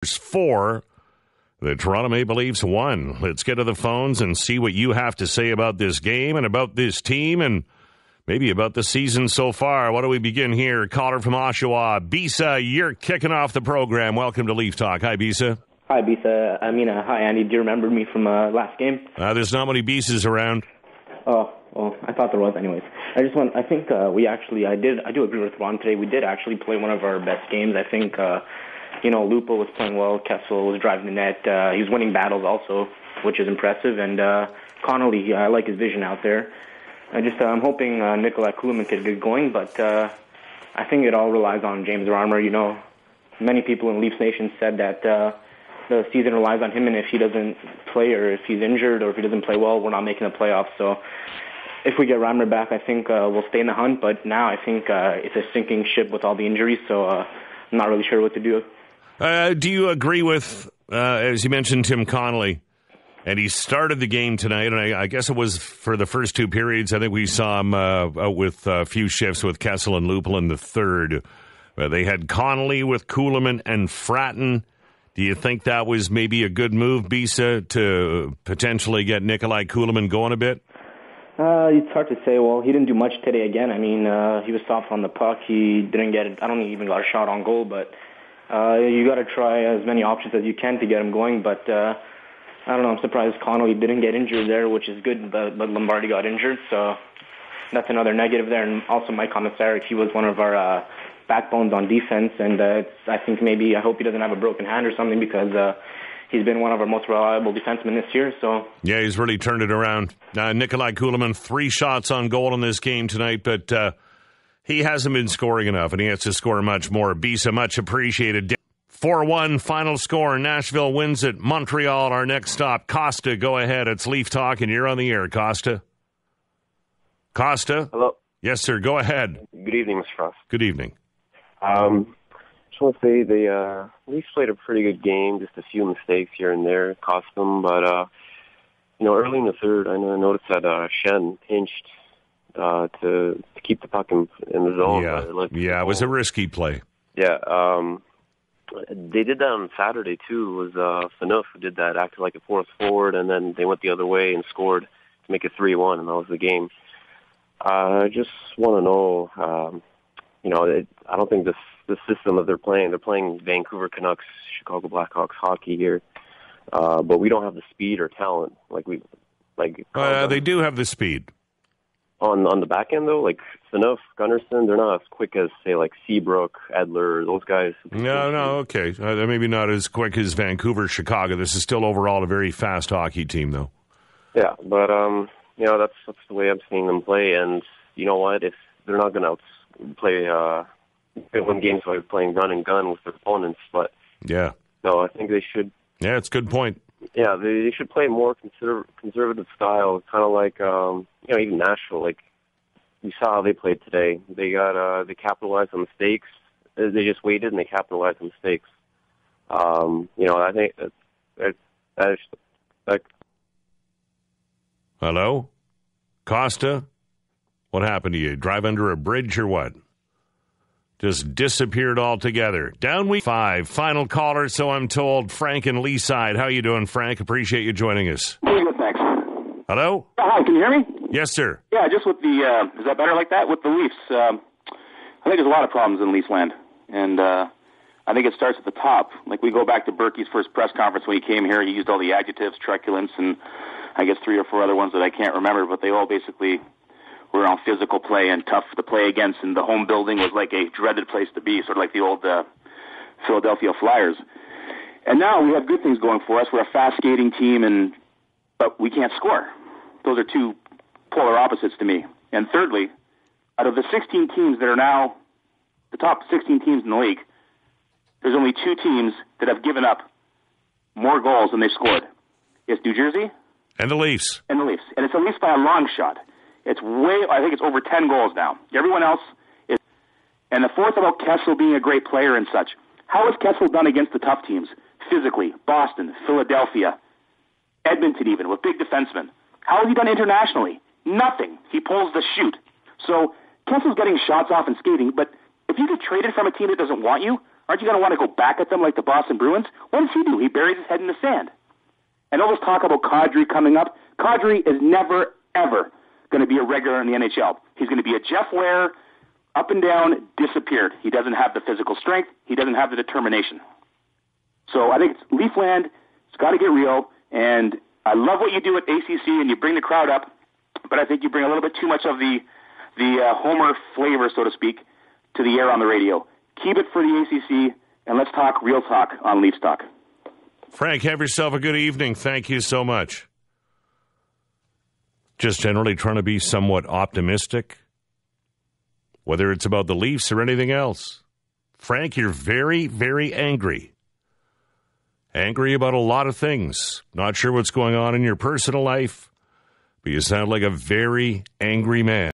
4. The Toronto Maple Leafs 1. Let's get to the phones and see what you have to say about this game and about this team and maybe about the season so far. Why don't we begin here? Caller from Oshawa. Beesa, you're kicking off the program. Welcome to Leaf Talk. Hi, Beesa. Hi, Beesa. Hi, Andy. Do you remember me from last game? There's not many Beesas around. Oh, well, I thought there was anyways. I do agree with Ron today. We did actually play one of our best games. I think, Lupo was playing well. Kessel was driving the net. He was winning battles also, which is impressive. And Connolly, I like his vision out there. I'm hoping Nikolai Kulemin could get going, but I think it all relies on James Reimer. Many people in Leafs Nation said that the season relies on him, and if he doesn't play or if he's injured or if he doesn't play well, we're not making the playoffs. So if we get Reimer back, I think we'll stay in the hunt. But now I think it's a sinking ship with all the injuries, so I'm not really sure what to do. Do you agree with, as you mentioned, Tim Connolly? And he started the game tonight, and I guess it was for the first two periods. I think we saw him out with a few shifts with Kessel and Lupul in the third. They had Connolly with Kulemin and Fratton. Do you think that was maybe a good move, Beesa, to potentially get Nikolai Kulemin going a bit? It's hard to say. Well, he didn't do much today again. He was soft on the puck. He didn't get it. I don't think he even got a shot on goal, but you got to try as many options as you can to get him going. But I don't know. I'm surprised Connolly didn't get injured there, which is good, but Lombardi got injured, so that's another negative there. And also Mike Komisarek, he was one of our backbones on defense, and I hope he doesn't have a broken hand or something because he's been one of our most reliable defensemen this year. So yeah, he's really turned it around. Nikolai Kulemin, 3 shots on goal in this game tonight, but he hasn't been scoring enough, and he has to score much more. Beesa, much appreciated. 4-1 final score. Nashville wins at Montreal. Our next stop, Kosta. Go ahead. It's Leaf Talk, and you're on the air, Kosta. Kosta? Hello. Yes, sir. Go ahead. Good evening, Mr. Frost. Good evening. Just want to say the Leafs played a pretty good game. Just a few mistakes here and there cost them. But, early in the third, I noticed that Shen pinched to keep the puck in the zone. It was a risky play. Yeah. They did that on Saturday, too. It was Phaneuf who did that, acted like a fourth forward, and then they went the other way and scored to make it 3-1, and that was the game. I just want to know, I don't think the system that they're playing Vancouver Canucks, Chicago Blackhawks hockey here, but we don't have the speed or talent they do have the speed. On the back end, though, like Phaneuf, Gunnarsson, they're not as quick as, say, like Seabrook, Edler, those guys. No, okay. Maybe not as quick as Vancouver, Chicago. This is still overall a very fast hockey team, though. Yeah, but, that's the way I'm seeing them play. And you know what? If they're not going to win games by playing run and gun with their opponents, but yeah. No, I think they should. Yeah, it's a good point. Yeah, they should play more conservative style, kind of like even Nashville. Like we saw how they played today. They capitalized on mistakes. They just waited and they capitalized on mistakes. I think that. Hello, Kosta. What happened to you? Drive under a bridge or what? Just disappeared altogether. Down week 5. Final caller, so I'm told. Frank and Leaside. How you doing, Frank? Appreciate you joining us. Pretty good, thanks. Hello? Hi, can you hear me? Yes, sir. Yeah, just with the, is that better like that? With the Leafs, I think there's a lot of problems in Leafs land. And I think it starts at the top. Like we go back to Berkey's first press conference when he came here. He used all the adjectives, truculence, and I guess 3 or 4 other ones that I can't remember, but they all basically were on physical play and tough to play against, and the home building was like a dreaded place to be, sort of like the old Philadelphia Flyers. And now we have good things going for us. We're a fast skating team, but we can't score. Those are 2 polar opposites to me. And thirdly, out of the 16 teams that are now the top 16 teams in the league, there's only 2 teams that have given up more goals than they scored. It's New Jersey and the Leafs. And it's the Leafs by a long shot. I think it's over 10 goals now. Everyone else is. And the fourth about Kessel being a great player and such. How has Kessel done against the tough teams? Physically, Boston, Philadelphia, Edmonton even, with big defensemen. How has he done internationally? Nothing. He pulls the chute. So Kessel's getting shots off and skating, but if you get traded from a team that doesn't want you, Aren't you going to want to go back at them like the Boston Bruins? What does he do? He buries his head in the sand. And all this talk about Kadri coming up, Kadri is never, ever going to be a regular in the NHL. He's going to be a Jeff Ware, up and down, disappeared. He doesn't have the physical strength. He doesn't have the determination. So I think it's Leafland. It's got to get real. And I love what you do at ACC, and you bring the crowd up, but I think you bring a little bit too much of the Homer flavor, so to speak, to the air on the radio. Keep it for the ACC, and let's talk real talk on Leafs Talk. Frank, have yourself a good evening. Thank you so much. Just generally trying to be somewhat optimistic, whether it's about the Leafs or anything else. Frank, you're very, very angry. Angry about a lot of things. Not sure what's going on in your personal life, but you sound like a very angry man.